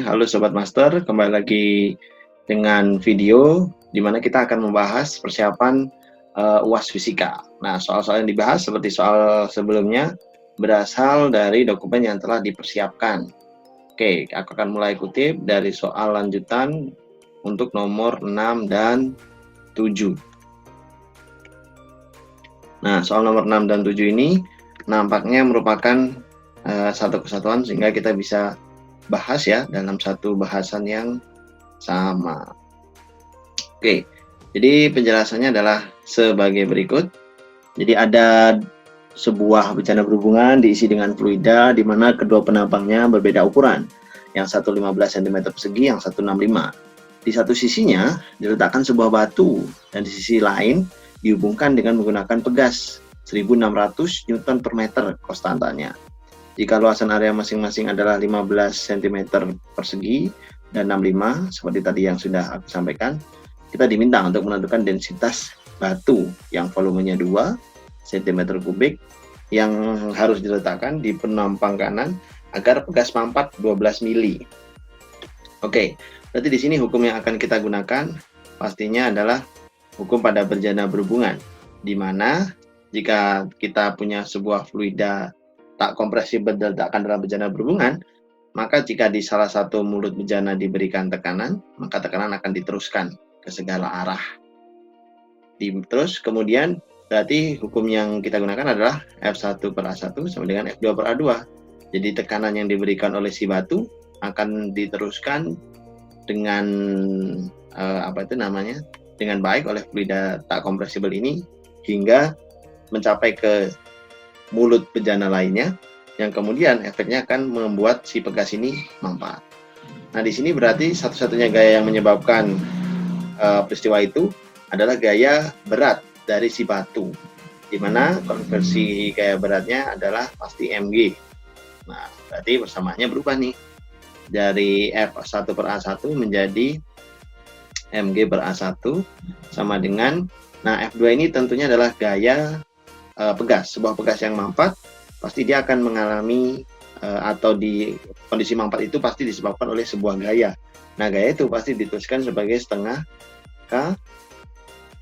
halo Sobat Master, kembali lagi dengan video di mana kita akan membahas persiapan UAS Fisika. Nah, soal-soal yang dibahas seperti soal sebelumnya berasal dari dokumen yang telah dipersiapkan. Oke, aku akan mulai kutip dari soal lanjutan untuk nomor 6 dan 7. Nah, soal nomor 6 dan 7 ini nampaknya merupakan satu kesatuan sehingga kita bisa bahas ya dalam satu bahasan yang sama. Oke, jadi penjelasannya adalah sebagai berikut. Jadi ada sebuah bencana berhubungan diisi dengan fluida di mana kedua penampangnya berbeda ukuran. Yang satu 15 cm persegi, yang satu 65. Di satu sisinya diletakkan sebuah batu dan di sisi lain dihubungkan dengan menggunakan pegas 1600 Newton per meter konstantanya. Jika luasan area masing-masing adalah 15 cm persegi dan 65, seperti tadi yang sudah aku sampaikan, kita diminta untuk menentukan densitas batu yang volumenya 2 cm kubik yang harus diletakkan di penampang kanan agar pegas mampat 12 mili. Oke, berarti di sini hukum yang akan kita gunakan pastinya adalah hukum pada berjana berhubungan, di mana jika kita punya sebuah fluida tak kompresibel diletakkan dalam bejana berhubungan, maka jika di salah satu mulut bejana diberikan tekanan, maka tekanan akan diteruskan ke segala arah. Terus kemudian berarti hukum yang kita gunakan adalah F1 per A1 sama dengan F2 per A2. Jadi tekanan yang diberikan oleh si batu akan diteruskan dengan dengan baik oleh fluida tak kompresibel ini hingga mencapai ke mulut bejana lainnya, yang kemudian efeknya akan membuat si pegas ini mampat. Nah, di sini berarti satu-satunya gaya yang menyebabkan peristiwa itu adalah gaya berat dari si batu, di mana konversi gaya beratnya adalah pasti mg. Nah, berarti persamaannya berubah nih, dari F1 per A1 menjadi mg per A1 sama dengan, nah F2 ini tentunya adalah gaya pegas. Sebuah pegas yang mampat pasti dia akan mengalami atau di kondisi mampat itu pasti disebabkan oleh sebuah gaya. Nah, gaya itu pasti dituliskan sebagai setengah K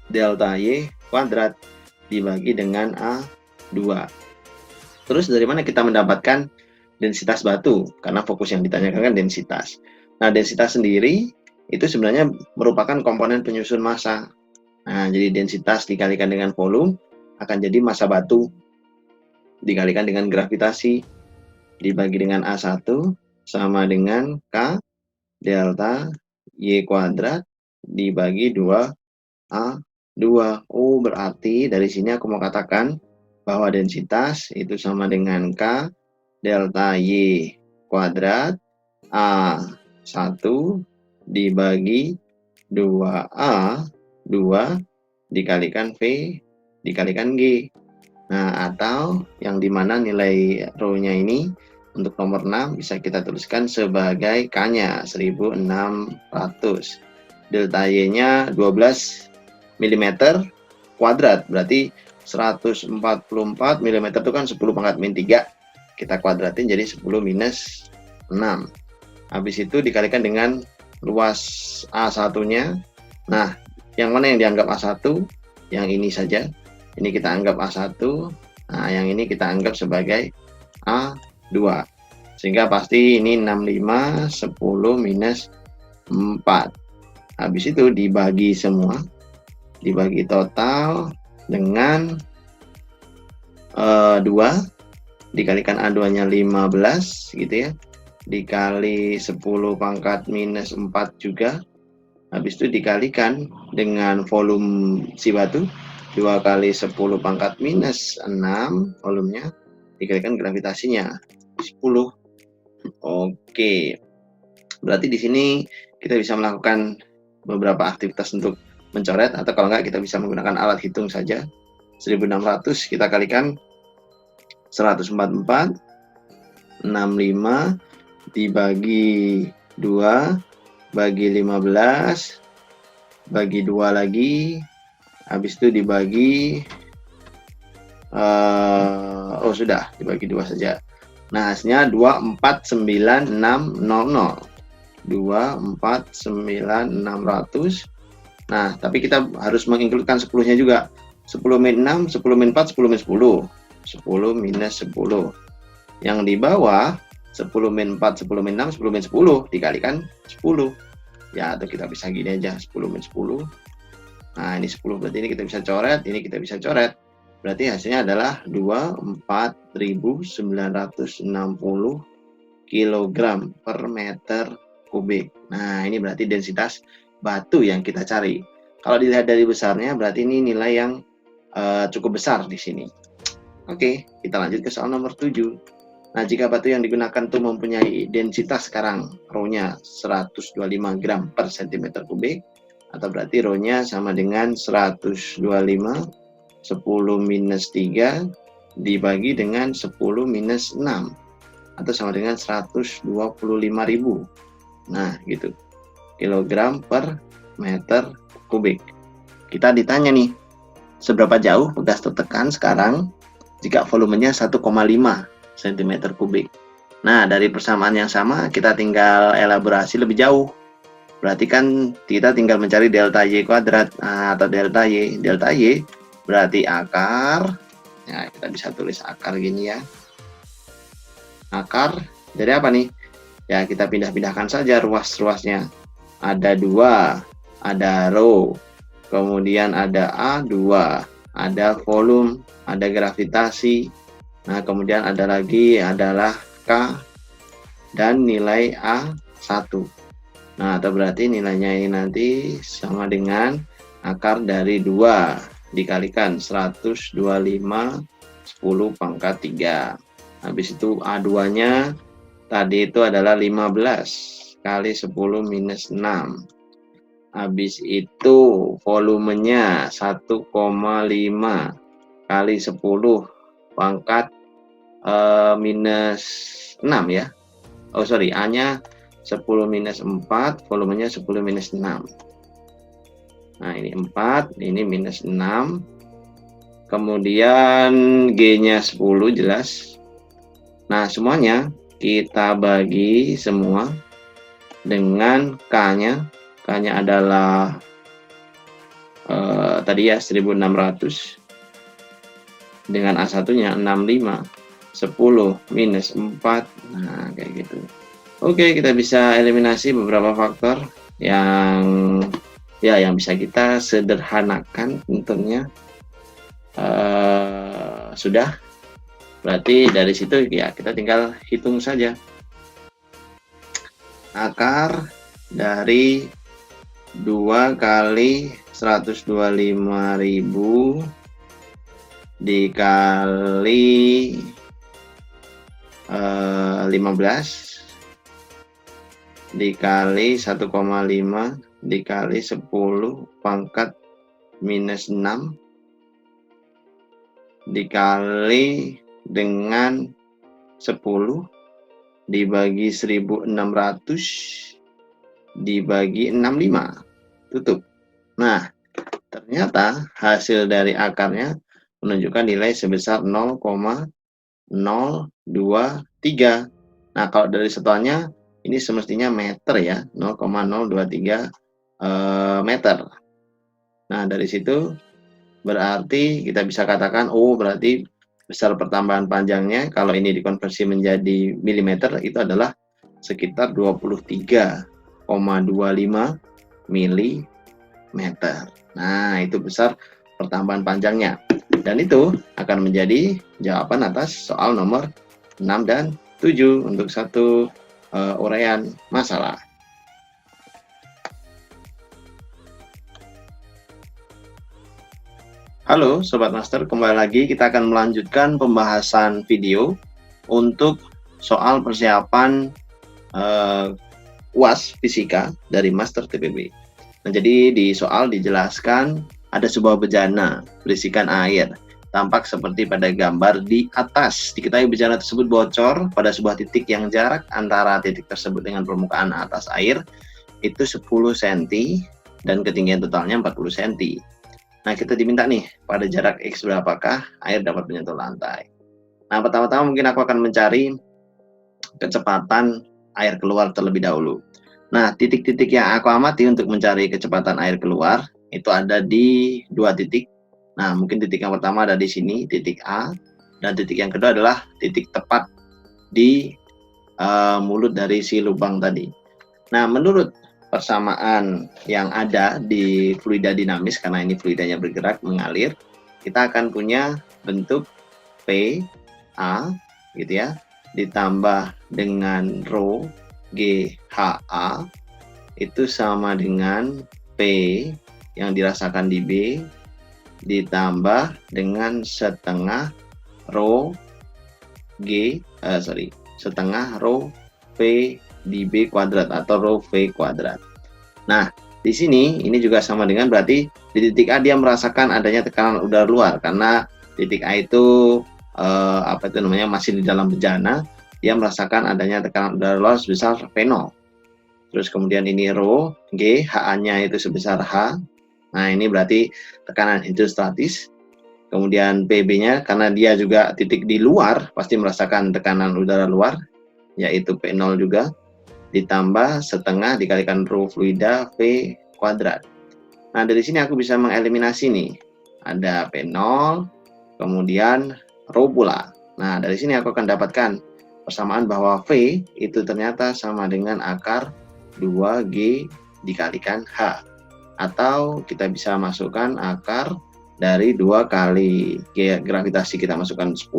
delta Y kuadrat dibagi dengan A2. Terus dari mana kita mendapatkan densitas batu? Karena fokus yang ditanyakan kan densitas. Nah, densitas sendiri itu sebenarnya merupakan komponen penyusun massa. Nah, jadi densitas dikalikan dengan volume akan jadi massa batu dikalikan dengan gravitasi dibagi dengan A1 sama dengan K delta Y kuadrat dibagi 2A2. Oh, berarti dari sini aku mau katakan bahwa densitas itu sama dengan K delta Y kuadrat A1 dibagi 2A2 dikalikan V dikalikan G. Nah, atau yang dimana nilai rho-nya ini untuk nomor 6 bisa kita tuliskan sebagai K-nya 1600. Delta Y-nya 12 mm kuadrat, berarti 144 mm itu kan 10 pangkat min 3. Kita kuadratin jadi 10 minus 6. Habis itu dikalikan dengan luas A1-nya. Nah, yang mana yang dianggap A1? Yang ini saja. Ini kita anggap A1, nah yang ini kita anggap sebagai A2. Sehingga pasti ini 65, 10 minus 4. Habis itu dibagi semua, dibagi total dengan 2, dikalikan A2-nya 15 gitu ya, dikali 10 pangkat minus 4 juga. Habis itu dikalikan dengan volume si batu, 2 kali 10 pangkat minus 6 volumenya, dikalikan gravitasinya 10. Oke, berarti di sini kita bisa melakukan beberapa aktivitas untuk mencoret, atau kalau enggak kita bisa menggunakan alat hitung saja. 1600 kita kalikan 144, 65 dibagi 2 bagi 15 bagi 2 lagi, habis itu dibagi sudah dibagi 2 saja. Nah, hasilnya 249.600. 2, 4, 9, 600. Nah, tapi kita harus menginkludkan 10-nya juga. 10 min 6, 10 min 4, 10 min 10. 10 minus 10. Yang di bawah 10 min 4, 10 min 6, 10 min 10 dikalikan 10. Ya, atau kita bisa gini aja, 10 min 10. Nah, ini 10, berarti ini kita bisa coret, ini kita bisa coret. Berarti hasilnya adalah 24.960 kg per meter kubik. Nah, ini berarti densitas batu yang kita cari. Kalau dilihat dari besarnya, berarti ini nilai yang cukup besar di sini. Oke, kita lanjut ke soal nomor 7. Nah, jika batu yang digunakan itu mempunyai densitas sekarang rho-nya 125 gram per cm kubik, atau berarti rho-nya sama dengan 125 10 minus 3 dibagi dengan 10 minus 6, atau sama dengan 125.000. Nah, gitu. Kilogram per meter kubik. Kita ditanya nih, seberapa jauh gas tertekan sekarang jika volumenya 1,5 cm kubik. Nah, dari persamaan yang sama, kita tinggal elaborasi lebih jauh. Berarti kan kita tinggal mencari delta Y kuadrat, atau delta Y. Delta Y berarti akar. Ya, kita bisa tulis akar gini ya. Akar dari apa nih? Ya, kita pindah-pindahkan saja ruas-ruasnya. Ada 2, ada rho, kemudian ada A2, ada volume, ada gravitasi. Nah, kemudian ada lagi adalah K dan nilai A1. Nah, atau berarti nilainya ini nanti sama dengan akar dari 2 dikalikan 125 10 pangkat 3. Habis itu A2-nya tadi itu adalah 15 kali 10 minus 6. Habis itu volumenya 1,5 kali 10 pangkat minus 6 ya. Oh sorry, A-nya 10 minus 4, volumenya 10 minus 6. Nah, ini 4, ini minus 6. Kemudian G-nya 10 jelas. Nah, semuanya kita bagi semua dengan K-nya. K-nya adalah tadi ya 1600. Dengan A1-nya 65. 10 minus 4. Nah, kayak gitu. Oke, kita bisa eliminasi beberapa faktor yang bisa kita sederhanakan tentunya. Sudah. Berarti dari situ ya kita tinggal hitung saja. Akar dari 2 kali 125.000 dikali 15 dikali 1,5 dikali 10 pangkat minus 6 dikali dengan 10 dibagi 1600 dibagi 65, tutup. Nah, ternyata hasil dari akarnya menunjukkan nilai sebesar 0,023. Nah, kalau dari satuannya ini semestinya meter ya, 0,023 meter. Nah, dari situ berarti kita bisa katakan, oh berarti besar pertambahan panjangnya kalau ini dikonversi menjadi milimeter itu adalah sekitar 23,25 milimeter. Nah, itu besar pertambahan panjangnya. Dan itu akan menjadi jawaban atas soal nomor 6 dan 7 untuk satu uraian masalah. Halo Sobat Master, kembali lagi kita akan melanjutkan pembahasan video untuk soal persiapan UAS Fisika dari Master TPB. Nah, jadi di soal dijelaskan ada sebuah bejana berisikan air, tampak seperti pada gambar di atas. Diketahui bejana tersebut bocor pada sebuah titik yang jarak antara titik tersebut dengan permukaan atas air itu 10 cm dan ketinggian totalnya 40 cm. Nah, kita diminta nih, pada jarak X berapakah air dapat menyentuh lantai. Nah, pertama-tama mungkin aku akan mencari kecepatan air keluar terlebih dahulu. Nah, titik-titik yang aku amati untuk mencari kecepatan air keluar itu ada di 2 titik. Nah, mungkin titik yang pertama ada di sini, titik A, dan titik yang kedua adalah titik tepat di mulut dari si lubang tadi. Nah, menurut persamaan yang ada di fluida dinamis, karena ini fluidanya bergerak, mengalir, kita akan punya bentuk P, A, gitu ya, ditambah dengan rho, G, H, A, itu sama dengan P yang dirasakan di B, ditambah dengan setengah rho, setengah rho V di B kuadrat atau rho V kuadrat. Nah, di sini ini juga sama dengan berarti di titik A dia merasakan adanya tekanan udara luar karena titik A itu masih di dalam bejana, dia merasakan adanya tekanan udara luar sebesar V0. Terus kemudian ini rho G, HA-nya itu sebesar H. Nah, ini berarti tekanan hidrostatis. Kemudian PB-nya karena dia juga titik di luar pasti merasakan tekanan udara luar, yaitu P0 juga, ditambah setengah dikalikan rho fluida V kuadrat. Nah, dari sini aku bisa mengeliminasi nih. Ada P0, kemudian rho pula. Nah, dari sini aku akan dapatkan persamaan bahwa V itu ternyata sama dengan akar 2G dikalikan H. Atau kita bisa masukkan akar dari 2 kali gravitasi kita masukkan 10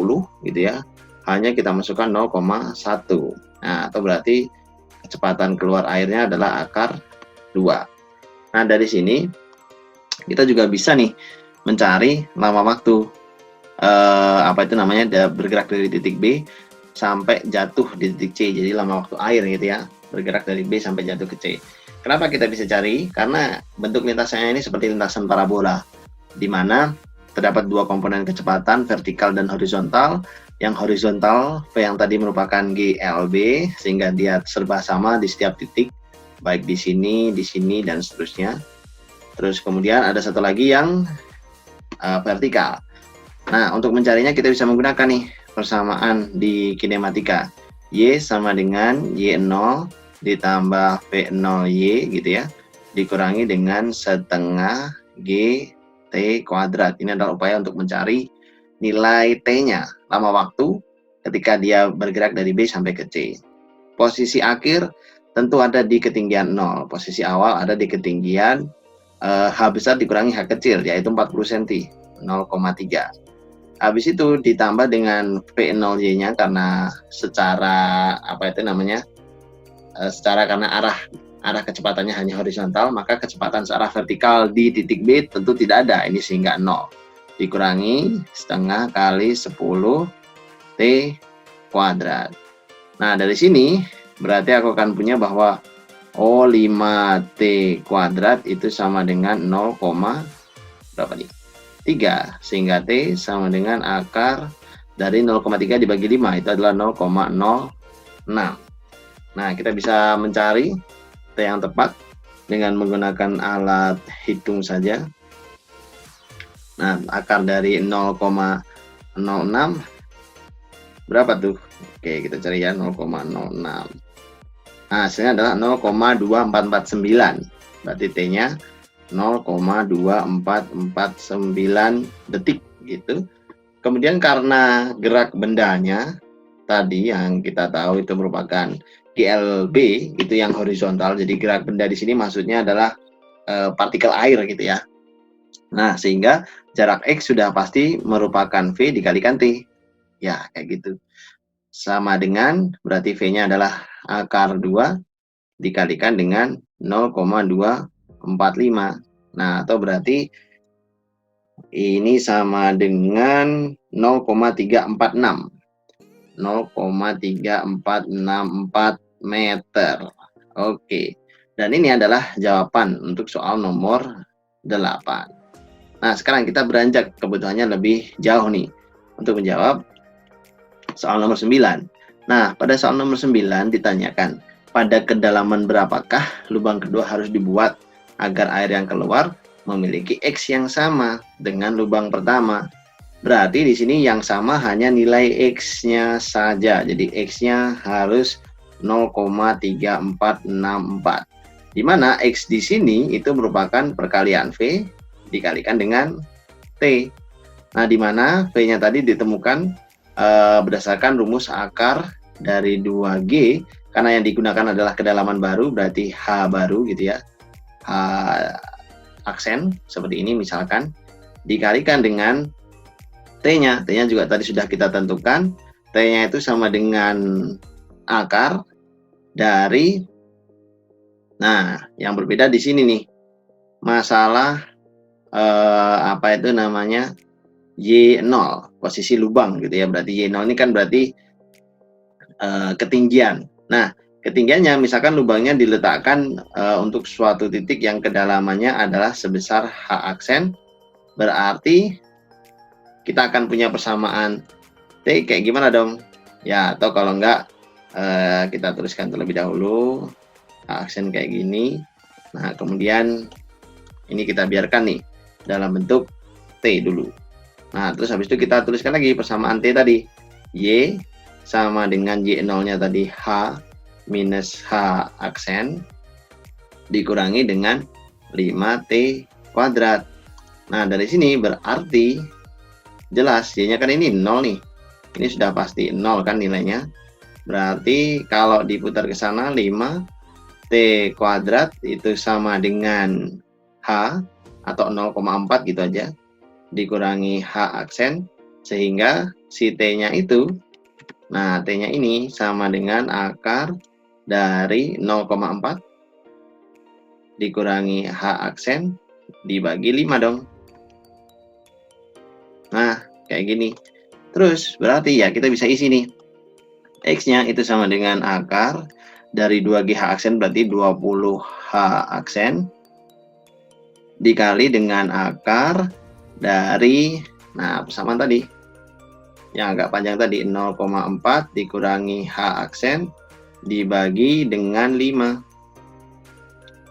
gitu ya. Hanya kita masukkan 0,1. Nah, atau berarti kecepatan keluar airnya adalah akar 2. Nah, dari sini kita juga bisa nih mencari lama waktu bergerak dari titik B sampai jatuh di titik C. Jadi lama waktu air gitu ya, bergerak dari B sampai jatuh ke C. Kenapa kita bisa cari? Karena bentuk lintasannya ini seperti lintasan parabola, di mana terdapat 2 komponen kecepatan, vertikal dan horizontal. Yang horizontal V yang tadi merupakan GLB, sehingga dia serba sama di setiap titik, baik di sini, dan seterusnya. Terus kemudian ada satu lagi yang vertikal. Nah, untuk mencarinya kita bisa menggunakan nih persamaan di kinematika. Y sama dengan Y0 ditambah V0Y gitu ya, dikurangi dengan setengah G T kuadrat. Ini adalah upaya untuk mencari nilai T-nya, lama waktu ketika dia bergerak dari B sampai ke C. Posisi akhir tentu ada di ketinggian 0. Posisi awal ada di ketinggian H besar dikurangi H kecil, yaitu 40 cm, 0,3. Habis itu ditambah dengan V0Y-nya karena secara karena arah kecepatannya hanya horizontal, maka kecepatan searah vertikal di titik B tentu tidak ada, ini sehingga 0. Dikurangi setengah kali 10 T kuadrat. Nah, dari sini berarti aku akan punya bahwa 5T kuadrat itu sama dengan 0,3, sehingga T sama dengan akar dari 0,3 dibagi 5, itu adalah 0,06. Nah, kita bisa mencari T yang tepat dengan menggunakan alat hitung saja. Nah, akar dari 0,06 berapa tuh? Oke, kita cari ya 0,06. Nah, hasilnya adalah 0,2449. Berarti T-nya 0,2449 detik gitu. Kemudian karena gerak bendanya tadi yang kita tahu itu merupakan GLB, itu yang horizontal. Jadi gerak benda di sini maksudnya adalah partikel air gitu ya. Nah, sehingga jarak X sudah pasti merupakan V dikalikan T. Ya, kayak gitu. Sama dengan berarti V-nya adalah akar 2 dikalikan dengan 0,245. Nah, atau berarti ini sama dengan 0,346. 0,3464 meter. Oke. Dan ini adalah jawaban untuk soal nomor 8. Nah, sekarang kita beranjak kebutuhannya lebih jauh nih untuk menjawab soal nomor 9. Nah, pada soal nomor 9 ditanyakan, pada kedalaman berapakah lubang kedua harus dibuat agar air yang keluar memiliki X yang sama dengan lubang pertama? Berarti di sini yang sama hanya nilai X-nya saja. Jadi X-nya harus 0,3464, di mana X di sini itu merupakan perkalian V dikalikan dengan T. Nah, di mana V-nya tadi ditemukan berdasarkan rumus akar dari 2G, karena yang digunakan adalah kedalaman baru, berarti H baru gitu ya, H aksen, seperti ini misalkan, dikalikan dengan T-nya. T-nya juga tadi sudah kita tentukan, T-nya itu sama dengan akar dari, nah yang berbeda di sini nih, masalah apa itu namanya, Y0, posisi lubang gitu ya, berarti Y0 ini kan berarti ketinggian. Nah, ketinggiannya misalkan lubangnya diletakkan untuk suatu titik yang kedalamannya adalah sebesar H aksen, berarti kita akan punya persamaan T kayak gimana dong? Ya, atau kalau enggak kita tuliskan terlebih dahulu H aksen kayak gini. Nah, kemudian ini kita biarkan nih dalam bentuk T dulu. Nah, terus habis itu kita tuliskan lagi persamaan T tadi. Y sama dengan Y0-nya tadi H minus H aksen dikurangi dengan 5T kuadrat. Nah, dari sini berarti jelas Y-nya kan ini 0 nih. Ini sudah pasti 0 kan nilainya. Berarti kalau diputar ke sana 5T kuadrat itu sama dengan H atau 0,4 gitu aja, dikurangi H aksen, sehingga si T-nya itu, nah T-nya ini sama dengan akar dari 0,4 dikurangi H aksen dibagi 5 dong. Nah, kayak gini. Terus berarti ya kita bisa isi nih. X-nya itu sama dengan akar dari 2G H aksen, berarti 20 H aksen dikali dengan akar dari, nah persamaan tadi yang agak panjang tadi, 0,4 dikurangi H aksen dibagi dengan 5.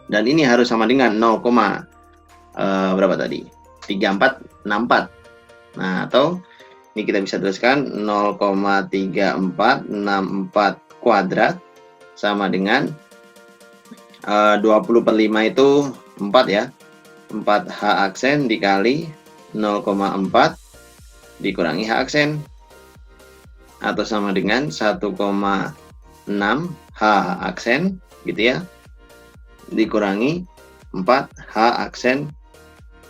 Dan ini harus sama dengan 0, berapa tadi? 3464. Nah, atau ini kita bisa tuliskan 0,3464 kuadrat sama dengan 20/5 itu 4 ya. 4 H aksen dikali 0,4 dikurangi H aksen, atau sama dengan 1,6 H aksen gitu ya, dikurangi 4 H aksen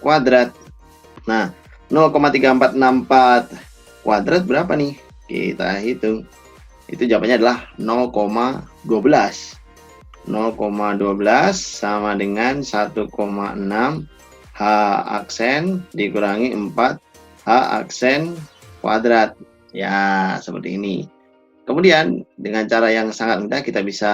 kuadrat. Nah, 0,3464 kuadrat berapa nih? Kita hitung. Itu jawabannya adalah 0,12. 0,12 sama dengan 1,6 H aksen dikurangi 4 H aksen kuadrat. Ya, seperti ini. Kemudian dengan cara yang sangat mudah kita bisa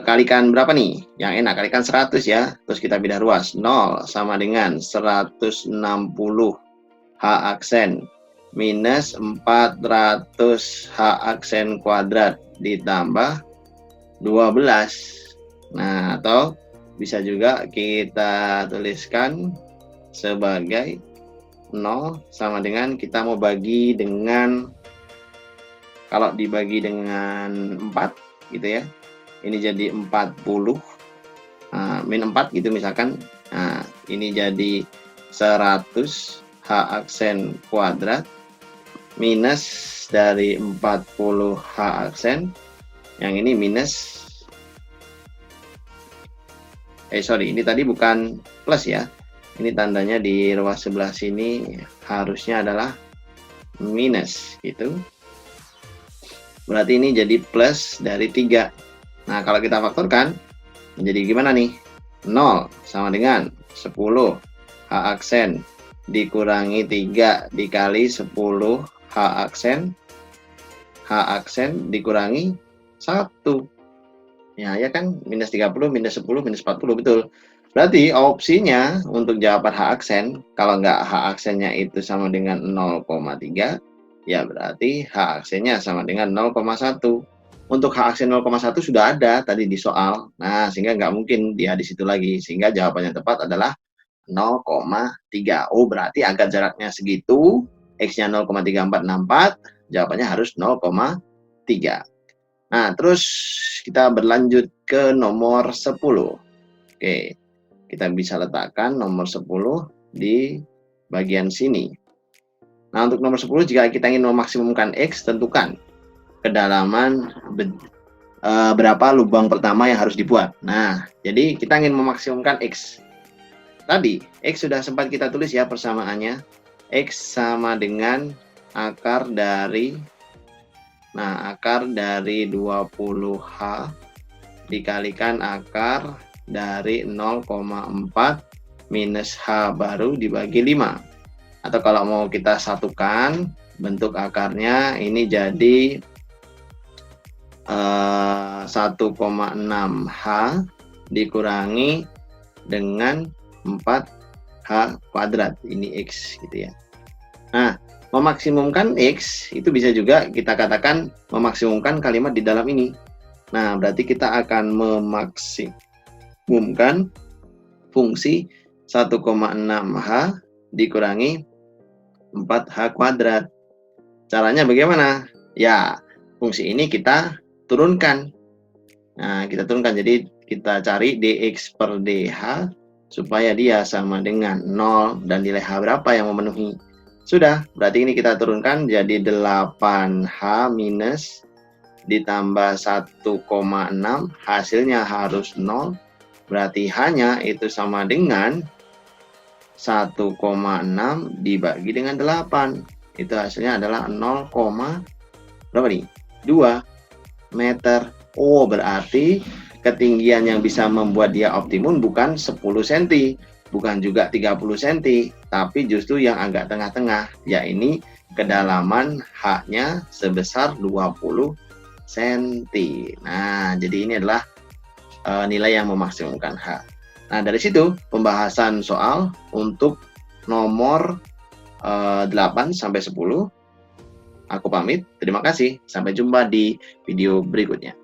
kalikan berapa nih? Yang enak kalikan 100 ya. Terus kita pindah ruas. 0 sama dengan 160 H aksen minus 400 H aksen kuadrat ditambah 12. Nah, atau bisa juga kita tuliskan sebagai 0 sama dengan kita mau bagi dengan, kalau dibagi dengan 4 gitu ya, ini jadi 40 min 4 gitu misalkan. Nah, ini jadi 100 H aksen kuadrat minus dari 40 H aksen, yang ini minus, sorry, ini tadi bukan plus ya, ini tandanya di ruas sebelah sini harusnya adalah minus gitu, berarti ini jadi plus dari 3. Nah, kalau kita faktorkan menjadi gimana nih? 0 sama dengan 10 H aksen dikurangi 3 dikali 10 H aksen, H aksen dikurangi 1. Ya kan, minus 30, minus 10, minus 40, betul. Berarti opsinya untuk jawaban H aksen, kalau nggak H aksennya itu sama dengan 0,3, ya berarti H aksennya sama dengan 0,1. Untuk H aksen 0,1 sudah ada tadi di soal, nah sehingga nggak mungkin dia di situ lagi, sehingga jawabannya tepat adalah 0,3. Oh, berarti agar jaraknya segitu, X-nya 0,3464, jawabannya harus 0,3. Nah, terus kita berlanjut ke nomor 10. Oke, kita bisa letakkan nomor 10 di bagian sini. Nah, untuk nomor 10, jika kita ingin memaksimumkan X, tentukan kedalaman berapa lubang pertama yang harus dibuat. Nah, jadi kita ingin memaksimumkan X. Tadi, X sudah sempat kita tulis ya persamaannya. X sama dengan akar dari, akar dari 20H dikalikan akar dari 0,4 minus H baru dibagi 5. Atau kalau mau kita satukan bentuk akarnya, ini jadi 1,6H dikurangi dengan 4H kuadrat. Ini X gitu ya. Nah, memaksimumkan X itu bisa juga kita katakan memaksimumkan kalimat di dalam ini. Nah, berarti kita akan memaksimumkan fungsi 1,6H dikurangi 4H kuadrat. Caranya bagaimana? Ya, fungsi ini kita turunkan. Nah, kita turunkan. Jadi, kita cari dx per dh supaya dia sama dengan 0 dan nilai H berapa yang memenuhi. Sudah, berarti ini kita turunkan jadi 8H minus ditambah 1,6, hasilnya harus 0. Berarti H-nya itu sama dengan 1,6 dibagi dengan 8. Itu hasilnya adalah 0, berapa nih? 2 meter. Oh, berarti ketinggian yang bisa membuat dia optimum bukan 10 cm, bukan juga 30 cm, tapi justru yang agak tengah-tengah, yaitu kedalaman H-nya sebesar 20 cm. Nah, jadi ini adalah nilai yang memaksimumkan H. Nah, dari situ pembahasan soal untuk nomor 8 sampai 10. Aku pamit. Terima kasih. Sampai jumpa di video berikutnya.